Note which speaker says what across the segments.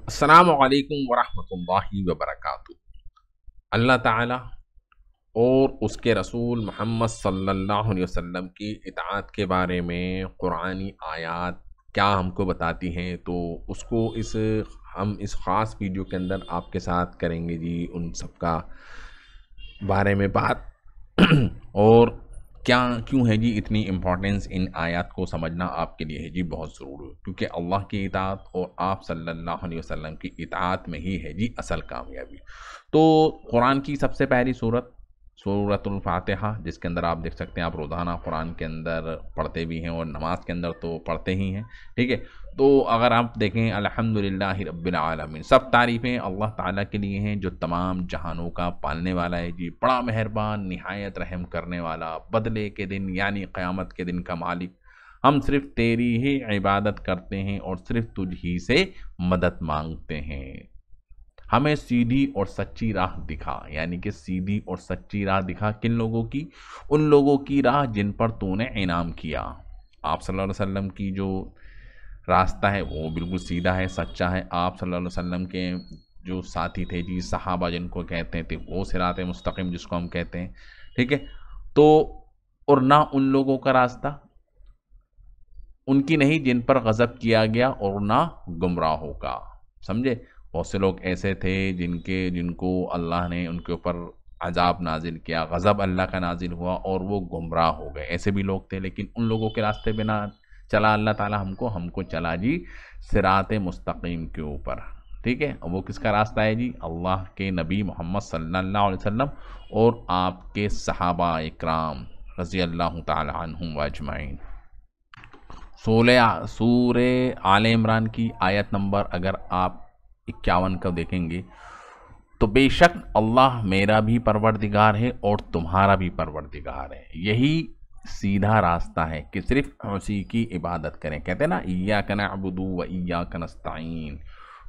Speaker 1: السلام علیکم ورحمۃ اللہ وبرکاتہ۔ اللہ تعالیٰ اور اس کے رسول محمد صلی اللہ علیہ وسلم کی اطاعت کے بارے میں قرآنی آیات کیا ہم کو بتاتی ہیں، تو اس کو ہم اس خاص ویڈیو کے اندر آپ کے ساتھ کریں گے جی، ان سب کا بارے میں بات اور کیوں ہے جی اتنی امپورٹنس ان آیات کو سمجھنا آپ کے لیے ہے جی بہت ضروری، کیونکہ اللہ کی اطاعت اور آپ صلی اللہ علیہ وسلم کی اطاعت میں ہی ہے جی اصل کامیابی۔ تو قرآن کی سب سے پہلی سورۃ الفاتحہ، جس کے اندر آپ دیکھ سکتے ہیں، آپ روزانہ قرآن کے اندر پڑھتے بھی ہیں اور نماز کے اندر تو پڑھتے ہی ہیں، ٹھیک ہے۔ تو اگر آپ دیکھیں، الحمدللہ رب العالمین، سب تعریفیں اللہ تعالیٰ کے لیے ہیں جو تمام جہانوں کا پالنے والا ہے جی، بڑا مہربان، نہایت رحم کرنے والا، بدلے کے دن یعنی قیامت کے دن کا مالک۔ ہم صرف تیری ہی عبادت کرتے ہیں اور صرف تجھ ہی سے مدد مانگتے ہیں۔ ہمیں سیدھی اور سچی راہ دکھا، یعنی کہ سیدھی اور سچی راہ دکھا کن لوگوں کی؟ ان لوگوں کی راہ جن پر تو نے انعام کیا۔ آپ صلی اللہ علیہ وسلم کی جو راستہ ہے وہ بالکل سیدھا ہے، سچا ہے۔ آپ صلی اللہ علیہ وسلم کے جو ساتھی تھے جی، صحابہ جن کو کہتے تھے، وہ صراط مستقیم جس کو ہم کہتے ہیں، ٹھیک ہے۔ تو اور نہ ان لوگوں کا راستہ ان کی نہیں جن پر غضب کیا گیا، اور نہ گمراہوں کا، سمجھے؟ بہت سے لوگ ایسے تھے جن کو اللہ نے ان کے اوپر عذاب نازل کیا، غضب اللہ کا نازل ہوا اور وہ گمراہ ہو گئے، ایسے بھی لوگ تھے۔ لیکن ان لوگوں کے راستے پہ نہ چلا اللہ تعالیٰ ہم کو چلا جی صراط مستقیم کے اوپر، ٹھیک ہے۔ وہ کس کا راستہ ہے جی؟ اللہ کے نبی محمد صلی اللہ علیہ وسلم اور آپ کے صحابہ اکرام رضی اللہ تعالی عنہم واجمعین۔ سورہ آل عمران کی آیت نمبر اگر آپ 51 کا دیکھیں گے، تو بے شک اللہ میرا بھی پروردگار ہے اور تمہارا بھی پروردگار ہے، یہی سیدھا راستہ ہے کہ صرف اسی کی عبادت کریں۔ کہتے ہیں نا، ایاک نعبد و ایاک نستعین،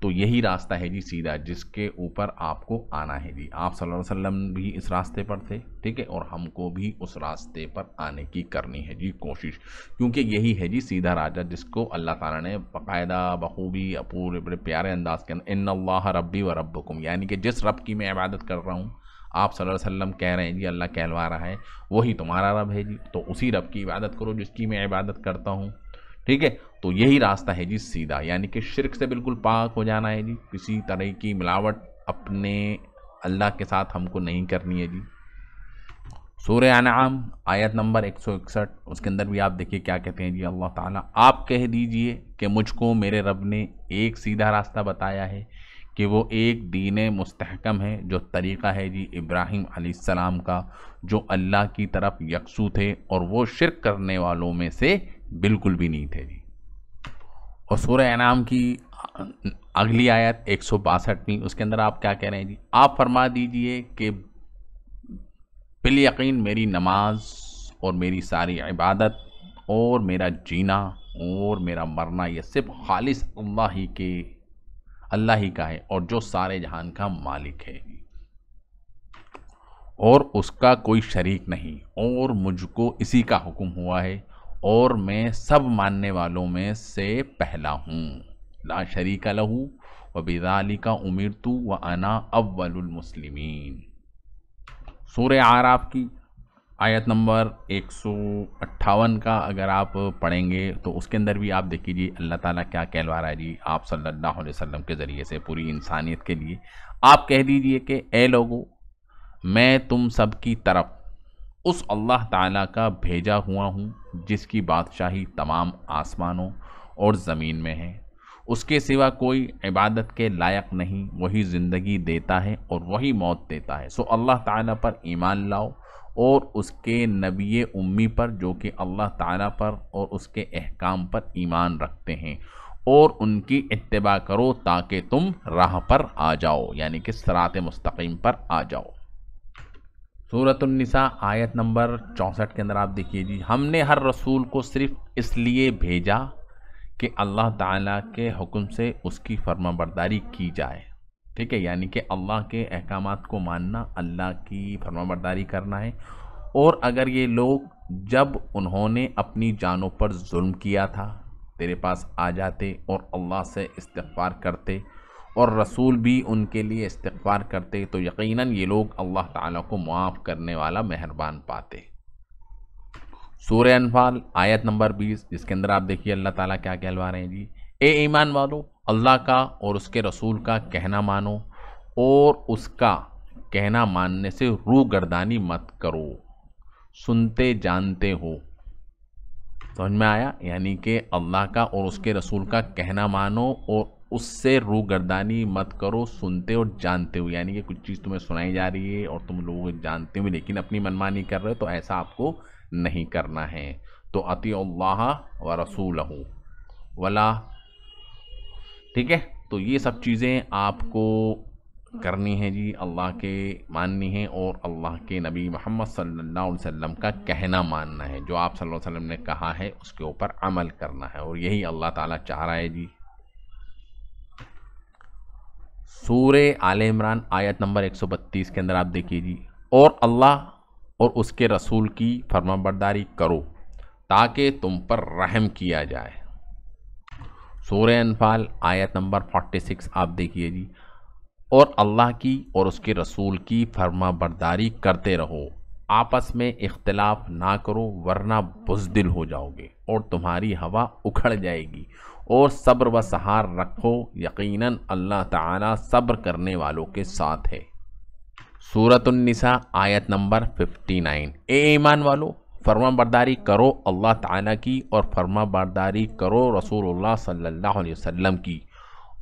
Speaker 1: تو یہی راستہ ہے جی سیدھا، جس کے اوپر آپ کو آنا ہے جی۔ آپ صلی اللہ علیہ وسلم بھی اس راستے پر تھے، ٹھیک ہے، اور ہم کو بھی اس راستے پر آنے کی کرنی ہے جی کوشش، کیونکہ یہی ہے جی سیدھا راستہ، جس کو اللہ تعالیٰ نے باقاعدہ بخوبی پورے بڑے پیارے انداز کے اندر ان اللہ ربی و ربکم، یعنی کہ جس رب کی میں عبادت کر رہا ہوں، آپ صلی اللہ علیہ وسلم کہہ رہے ہیں جی، اللہ کہلوا رہا ہے، وہی تمہارا رب ہے جی، تو اسی رب کی عبادت کرو جس کی میں عبادت کرتا ہوں، ٹھیک ہے۔ تو یہی راستہ ہے جی سیدھا، یعنی کہ شرک سے بالکل پاک ہو جانا ہے جی، کسی طرح کی ملاوٹ اپنے اللہ کے ساتھ ہم کو نہیں کرنی ہے جی۔ سورہ انعام آیت نمبر 161، اس کے اندر بھی آپ دیکھیے کیا کہتے ہیں جی اللہ تعالیٰ، آپ کہہ دیجئے کہ مجھ کو میرے رب نے ایک سیدھا راستہ بتایا ہے، کہ وہ ایک دین مستحکم ہے، جو طریقہ ہے جی ابراہیم علیہ السلام کا، جو اللہ کی طرف یکسو تھے اور وہ شرک کرنے والوں میں سے بالکل بھی نہیں تھے جی۔ اور سورہ انعام کی اگلی آیت 162، اس کے اندر آپ کیا کہہ رہے ہیں جی؟ آپ فرما دیجئے کہ بالیقین میری نماز اور میری ساری عبادت اور میرا جینا اور میرا مرنا یہ صرف خالص اللہ ہی کا ہے، اور جو سارے جہان کا مالک ہے اور اس کا کوئی شریک نہیں، اور مجھ کو اسی کا حکم ہوا ہے، اور میں سب ماننے والوں میں سے پہلا ہوں، لا شریک لہ وبذالک امرت وانا اول المسلمین۔ سورہ اعراف کی آیت نمبر 158 کا اگر آپ پڑھیں گے، تو اس کے اندر بھی آپ دیکھیے جی اللہ تعالیٰ کیا کہلوا رہا ہے جی آپ صلی اللہ علیہ وسلم کے ذریعے سے پوری انسانیت کے لیے۔ آپ کہہ دیجئے کہ اے لوگو، میں تم سب کی طرف اس اللہ تعالیٰ کا بھیجا ہوا ہوں جس کی بادشاہی تمام آسمانوں اور زمین میں ہے، اس کے سوا کوئی عبادت کے لائق نہیں، وہی زندگی دیتا ہے اور وہی موت دیتا ہے، سو اللہ تعالیٰ پر ایمان لاؤ اور اس کے نبی امی پر جو کہ اللہ تعالیٰ پر اور اس کے احکام پر ایمان رکھتے ہیں، اور ان کی اتباع کرو تاکہ تم راہ پر آ جاؤ، یعنی کہ صراط مستقیم پر آ جاؤ۔ سورۃ النساء آیت نمبر 64 کے اندر آپ دیکھیے جی، ہم نے ہر رسول کو صرف اس لیے بھیجا کہ اللہ تعالیٰ کے حکم سے اس کی فرما برداری کی جائے، ٹھیک ہے، یعنی کہ اللہ کے احکامات کو ماننا، اللہ کی فرما برداری کرنا ہے۔ اور اگر یہ لوگ جب انہوں نے اپنی جانوں پر ظلم کیا تھا تیرے پاس آ جاتے اور اللہ سے استغفار کرتے اور رسول بھی ان کے لیے استغفار کرتے تو یقیناً یہ لوگ اللہ تعالیٰ کو معاف کرنے والا مہربان پاتے۔ سورہ انفال آیت نمبر 20، جس کے اندر آپ دیکھیے اللہ تعالیٰ کیا کہلوا رہے ہیں جی، اے ایمان والو، اللہ کا اور اس کے رسول کا کہنا مانو اور اس کا کہنا ماننے سے روح گردانی مت کرو، سنتے جانتے ہو۔ سمجھ میں آیا؟ یعنی کہ اللہ کا اور اس کے رسول کا کہنا مانو اور اس سے روح گردانی مت کرو، سنتے اور جانتے ہو، یعنی کہ کچھ چیز تمہیں سنائی جا رہی ہے اور تم لوگ جانتے ہو لیکن اپنی منمانی کر رہے ہو، تو ایسا آپ کو نہیں کرنا ہے۔ تو اطیعوا اللہ و رسولہ ولا، ٹھیک ہے؟ تو یہ سب چیزیں آپ کو کرنی ہے جی، اللہ کے ماننی ہے اور اللہ کے نبی محمد صلی اللہ علیہ وسلم کا کہنا ماننا ہے، جو آپ صلی اللہ علیہ وسلم نے کہا ہے اس کے اوپر عمل کرنا ہے، اور یہی اللہ تعالیٰ چاہ رہا ہے جی۔ سورہ آل عمران آیت نمبر 132 کے اندر آپ دیکھیے جی، اور اللہ اور اس کے رسول کی فرما برداری کرو تاکہ تم پر رحم کیا جائے۔ سورہ انفال آیت نمبر 46 آپ دیکھیے جی، اور اللہ کی اور اس کے رسول کی فرما برداری کرتے رہو، آپس میں اختلاف نہ کرو ورنہ بزدل ہو جاؤ گے اور تمہاری ہوا اکھڑ جائے گی، اور صبر و سہار رکھو، یقیناً اللہ تعالیٰ صبر کرنے والوں کے ساتھ ہے۔ سورۃ النساء آیت نمبر 59، اے ایمان والو، فرما برداری کرو اللہ تعالیٰ کی اور فرما برداری کرو رسول اللہ صلی اللہ علیہ وسلم کی،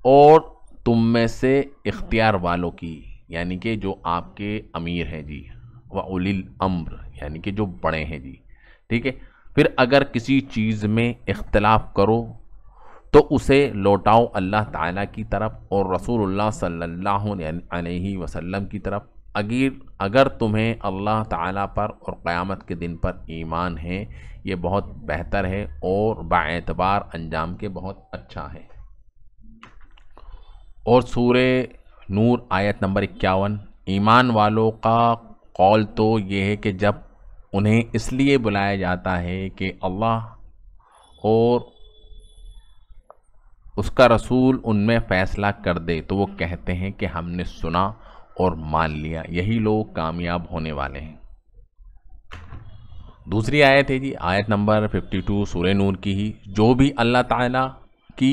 Speaker 1: اور تم میں سے اختیار والوں کی، یعنی کہ جو آپ کے امیر ہیں جی، وَأُولِي الْأَمْرِ، یعنی کہ جو بڑے ہیں جی، ٹھیک ہے؟ پھر اگر کسی چیز میں اختلاف کرو تو اسے لوٹاؤ اللہ تعالیٰ کی طرف اور رسول اللہ صلی اللہ علیہ وسلم کی طرف، اگر تمہیں اللہ تعالیٰ پر اور قیامت کے دن پر ایمان ہے، یہ بہت بہتر ہے اور باعتبار انجام کے بہت اچھا ہے۔ اور سورہ نور آیت نمبر 51، ایمان والوں کا قول تو یہ ہے کہ جب انہیں اس لیے بلایا جاتا ہے کہ اللہ اور اس کا رسول ان میں فیصلہ کر دے تو وہ کہتے ہیں کہ ہم نے سنا اور مان لیا، یہی لوگ کامیاب ہونے والے ہیں۔ دوسری آیت ہے جی، آیت نمبر 52 سورہ نور کی ہی، جو بھی اللہ تعالیٰ کی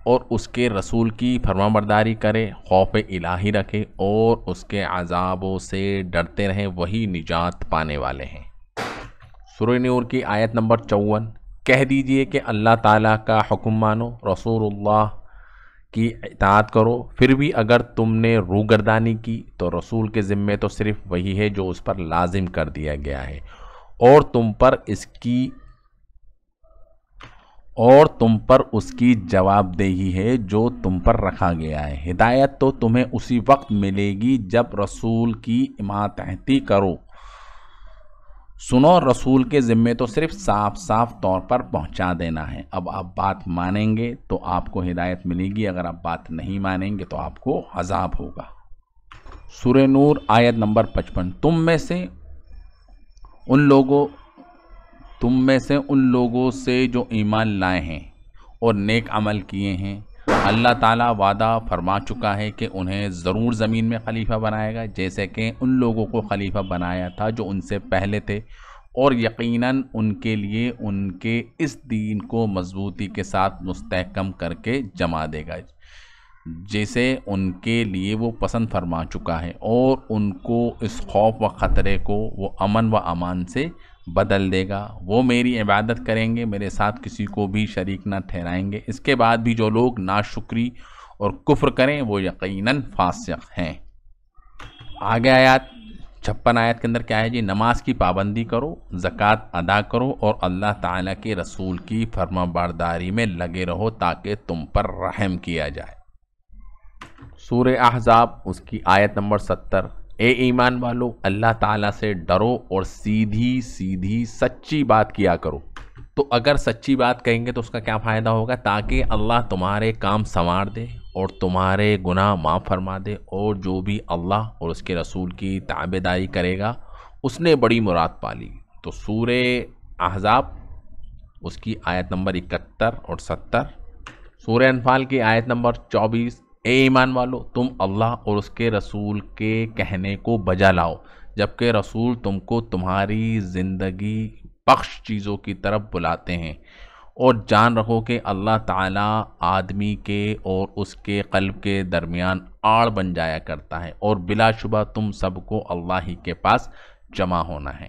Speaker 1: اور اس کے رسول کی فرما برداری کرے، خوف الہی رکھے اور اس کے عذابوں سے ڈرتے رہیں، وہی نجات پانے والے ہیں۔ سورہ نور کی آیت نمبر 54، کہہ دیجئے کہ اللہ تعالیٰ کا حکم مانو، رسول اللہ کی اطاعت کرو، پھر بھی اگر تم نے روگردانی کی تو رسول کے ذمے تو صرف وہی ہے جو اس پر لازم کر دیا گیا ہے، اور تم پر اس کی جواب دہی ہے جو تم پر رکھا گیا ہے۔ ہدایت تو تمہیں اسی وقت ملے گی جب رسول کی ماتحتی کرو۔ سنو، رسول کے ذمے تو صرف صاف صاف طور پر پہنچا دینا ہے، اب آپ بات مانیں گے تو آپ کو ہدایت ملے گی، اگر آپ بات نہیں مانیں گے تو آپ کو عذاب ہوگا۔ سورہ نور آیت نمبر 55، تم میں سے ان لوگوں سے جو ایمان لائے ہیں اور نیک عمل کیے ہیں، اللہ تعالیٰ وعدہ فرما چکا ہے کہ انہیں ضرور زمین میں خلیفہ بنائے گا، جیسے کہ ان لوگوں کو خلیفہ بنایا تھا جو ان سے پہلے تھے، اور یقیناً ان کے لیے ان کے اس دین کو مضبوطی کے ساتھ مستحکم کر کے جما دے گا، جیسے ان کے لیے وہ پسند فرما چکا ہے، اور ان کو اس خوف و خطرے کو وہ امن و امان سے بدل دے گا۔ وہ میری عبادت کریں گے، میرے ساتھ کسی کو بھی شریک نہ ٹھہرائیں گے، اس کے بعد بھی جو لوگ ناشکری اور کفر کریں وہ یقیناً فاسق ہیں۔ آگے آیات 56 آیت کے اندر کیا ہے جی، نماز کی پابندی کرو، زکوٰۃ ادا کرو اور اللہ تعالیٰ کے رسول کی فرما برداری میں لگے رہو تاکہ تم پر رحم کیا جائے۔ سورہ احزاب اس کی آیت نمبر 70، اے ایمان والو، اللہ تعالیٰ سے ڈرو اور سیدھی سیدھی سچی بات کیا کرو۔ تو اگر سچی بات کہیں گے تو اس کا کیا فائدہ ہوگا؟ تاکہ اللہ تمہارے کام سنوار دے اور تمہارے گناہ معاف فرما دے، اور جو بھی اللہ اور اس کے رسول کی تابعداری کرے گا اس نے بڑی مراد پالی۔ تو سورہ احزاب اس کی آیت نمبر 71 اور 70، سورہ انفال کی آیت نمبر 24، اے ایمان والو تم اللہ اور اس کے رسول کے کہنے کو بجا لاؤ جبکہ رسول تم کو تمہاری زندگی بخش چیزوں کی طرف بلاتے ہیں، اور جان رکھو کہ اللہ تعالیٰ آدمی کے اور اس کے قلب کے درمیان آڑ بن جایا کرتا ہے، اور بلا شبہ تم سب کو اللہ ہی کے پاس جمع ہونا ہے۔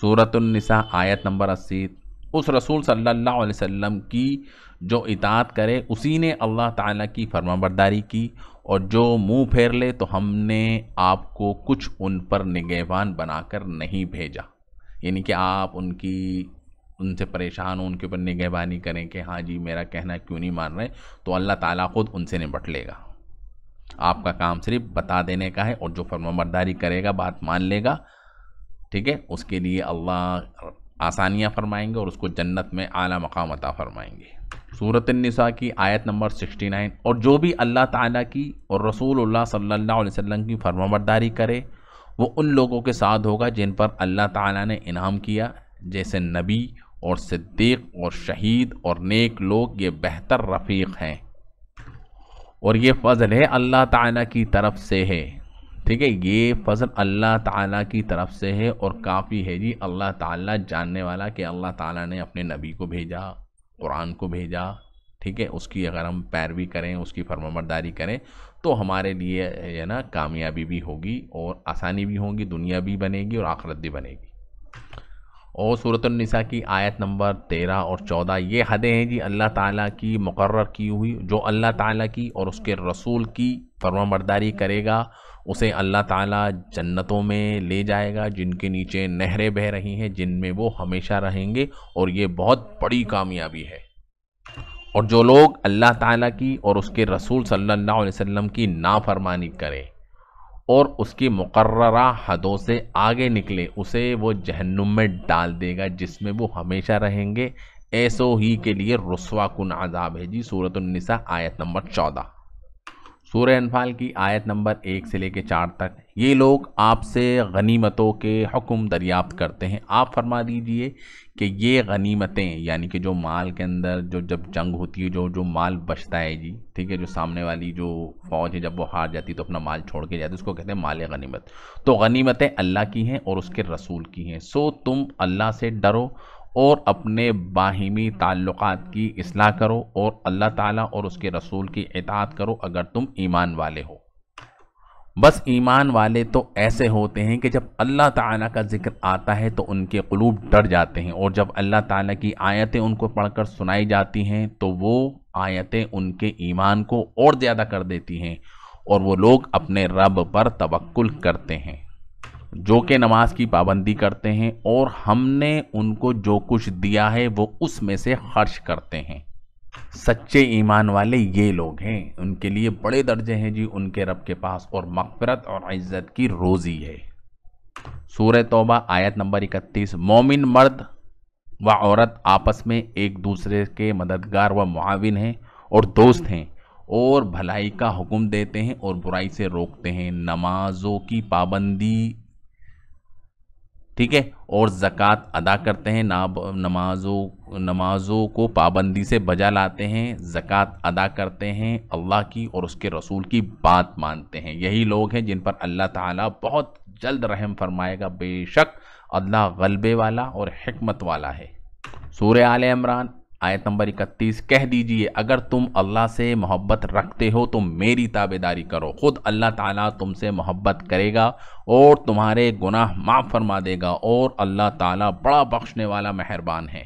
Speaker 1: سورۃ النساء آیت نمبر 80۔ اس رسول صلی اللہ علیہ وسلم کی جو اطاعت کرے اسی نے اللہ تعالیٰ کی فرمانبرداری کی، اور جو منہ پھیر لے تو ہم نے آپ کو کچھ ان پر نگہبان بنا کر نہیں بھیجا، یعنی کہ آپ ان سے پریشان ہوں، ان کے اوپر نگہبانی کریں کہ ہاں جی میرا کہنا کیوں نہیں مان رہے، تو اللہ تعالیٰ خود ان سے نمٹ لے گا۔ آپ کا کام صرف بتا دینے کا ہے، اور جو فرمانبرداری کرے گا، بات مان لے گا، ٹھیک ہے، اس کے لیے اللہ آسانیاں فرمائیں گے اور اس کو جنت میں اعلیٰ مقام عطا فرمائیں گے۔ سورۃ النساء کی آیت نمبر 69۔ اور جو بھی اللہ تعالیٰ کی اور رسول اللہ صلی اللہ علیہ وسلم کی فرمانبرداری کرے وہ ان لوگوں کے ساتھ ہوگا جن پر اللہ تعالیٰ نے انعام کیا، جیسے نبی اور صدیق اور شہید اور نیک لوگ، یہ بہتر رفیق ہیں، اور یہ فضل ہے اللہ تعالیٰ کی طرف سے ہے، ٹھیک ہے، یہ فضل اللہ تعالیٰ کی طرف سے ہے، اور کافی ہے جی اللہ تعالیٰ جاننے والا کہ اللہ تعالیٰ نے اپنے نبی کو بھیجا، قرآن کو بھیجا، ٹھیک ہے، اس کی اگر ہم پیروی کریں، اس کی فرمانبرداری کریں تو ہمارے لیے ہے نا کامیابی بھی ہوگی اور آسانی بھی ہوگی، دنیا بھی بنے گی اور آخرت بھی بنے گی۔ اور سورۃ النساء کی آیت نمبر 13 اور 14، یہ حدیں ہیں جی اللہ تعالیٰ کی مقرر کی ہوئی، جو اللہ تعالیٰ کی اور اس کے رسول کی فرمانبرداری کرے گا اسے اللہ تعالیٰ جنتوں میں لے جائے گا جن کے نیچے نہریں بہہ رہی ہیں، جن میں وہ ہمیشہ رہیں گے، اور یہ بہت بڑی کامیابی ہے۔ اور جو لوگ اللہ تعالیٰ کی اور اس کے رسول صلی اللہ علیہ وسلم کی نافرمانی کرے اور اس کی مقررہ حدوں سے آگے نکلے اسے وہ جہنم میں ڈال دے گا جس میں وہ ہمیشہ رہیں گے، ایسو ہی کے لیے رسوا کن عذاب ہے جی۔ سورۃ النساء آیت نمبر 14۔ سورہ انفال کی آیت نمبر 1 سے لے کے 4 تک، یہ لوگ آپ سے غنیمتوں کے حکم دریافت کرتے ہیں، آپ فرما دیجئے کہ یہ غنیمتیں یعنی کہ جو مال کے اندر جب جنگ ہوتی ہے جو مال بچتا ہے جی، ٹھیک ہے، جو سامنے والی جو فوج ہے جب وہ ہار جاتی تو اپنا مال چھوڑ کے جاتی، اس کو کہتے ہیں مال غنیمت، تو غنیمتیں اللہ کی ہیں اور اس کے رسول کی ہیں، سو تم اللہ سے ڈرو اور اپنے باہمی تعلقات کی اصلاح کرو اور اللہ تعالیٰ اور اس کے رسول کی اطاعت کرو اگر تم ایمان والے ہو۔ بس ایمان والے تو ایسے ہوتے ہیں کہ جب اللہ تعالیٰ کا ذکر آتا ہے تو ان کے قلوب ڈر جاتے ہیں، اور جب اللہ تعالیٰ کی آیتیں ان کو پڑھ کر سنائی جاتی ہیں تو وہ آیتیں ان کے ایمان کو اور زیادہ کر دیتی ہیں، اور وہ لوگ اپنے رب پر توکل کرتے ہیں جو کہ نماز کی پابندی کرتے ہیں، اور ہم نے ان کو جو کچھ دیا ہے وہ اس میں سے خرچ کرتے ہیں۔ سچے ایمان والے یہ لوگ ہیں، ان کے لیے بڑے درجے ہیں جی ان کے رب کے پاس، اور مغفرت اور عزت کی روزی ہے۔ سورہ توبہ آیت نمبر 31، مومن مرد و عورت آپس میں ایک دوسرے کے مددگار و معاون ہیں اور دوست ہیں، اور بھلائی کا حکم دیتے ہیں اور برائی سے روکتے ہیں، نمازوں کی پابندی، ٹھیک ہے، اور زکوٰۃ ادا کرتے ہیں، نمازوں کو پابندی سے بجا لاتے ہیں، زکوٰۃ ادا کرتے ہیں، اللہ کی اور اس کے رسول کی بات مانتے ہیں، یہی لوگ ہیں جن پر اللہ تعالیٰ بہت جلد رحم فرمائے گا، بے شک اللہ غلبے والا اور حکمت والا ہے۔ سورہ آل عمران آیت نمبر 31، کہہ دیجئے اگر تم اللہ سے محبت رکھتے ہو تو میری تابعداری کرو، خود اللہ تعالیٰ تم سے محبت کرے گا اور تمہارے گناہ معاف فرما دے گا، اور اللہ تعالیٰ بڑا بخشنے والا مہربان ہے۔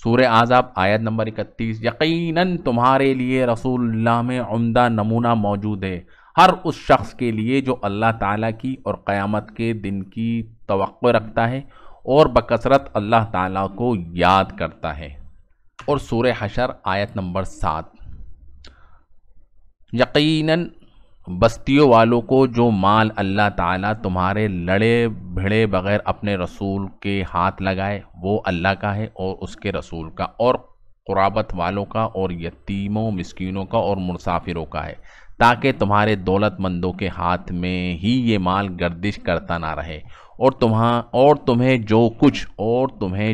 Speaker 1: سورہ احزاب آیت نمبر 31، یقیناً تمہارے لیے رسول اللہ میں عمدہ نمونہ موجود ہے ہر اس شخص کے لیے جو اللہ تعالیٰ کی اور قیامت کے دن کی توقع رکھتا ہے اور بکثرت اللہ تعالیٰ کو یاد کرتا ہے۔ اور سورہ حشر آیت نمبر 7، یقیناً بستیوں والوں کو جو مال اللہ تعالیٰ تمہارے لڑے بھڑے بغیر اپنے رسول کے ہاتھ لگائے وہ اللہ کا ہے اور اس کے رسول کا، اور قرابت والوں کا اور یتیموں مسکینوں کا اور مسافروں کا ہے، تاکہ تمہارے دولت مندوں کے ہاتھ میں ہی یہ مال گردش کرتا نہ رہے، اور تمہیں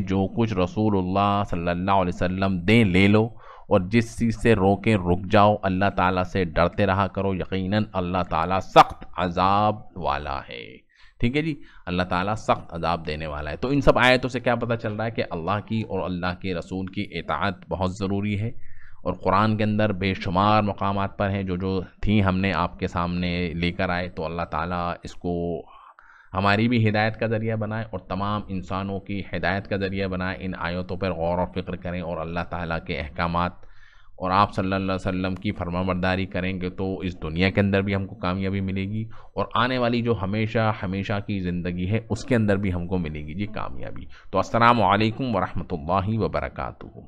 Speaker 1: جو کچھ رسول اللہ صلی اللہ علیہ وسلم دیں لے لو، اور جس چیز سے روکیں رک جاؤ، اللہ تعالیٰ سے ڈرتے رہا کرو، یقیناً اللہ تعالیٰ سخت عذاب والا ہے۔ ٹھیک ہے جی، اللہ تعالیٰ سخت عذاب دینے والا ہے۔ تو ان سب آیتوں سے کیا پتہ چل رہا ہے کہ اللہ کی اور اللہ کے رسول کی اطاعت بہت ضروری ہے، اور قرآن کے اندر بے شمار مقامات پر ہیں جو تھیں ہم نے آپ کے سامنے لے کر آئے۔ تو اللہ تعالیٰ اس کو ہماری بھی ہدایت کا ذریعہ بنائے اور تمام انسانوں کی ہدایت کا ذریعہ بنائے۔ ان آیتوں پر غور و فکر کریں اور اللہ تعالیٰ کے احکامات اور آپ صلی اللہ علیہ وسلم کی فرمانبرداری کریں گے تو اس دنیا کے اندر بھی ہم کو کامیابی ملے گی، اور آنے والی جو ہمیشہ ہمیشہ کی زندگی ہے اس کے اندر بھی ہم کو ملے گی جی کامیابی۔ تو السلام علیکم ورحمۃ اللہ وبرکاتہ۔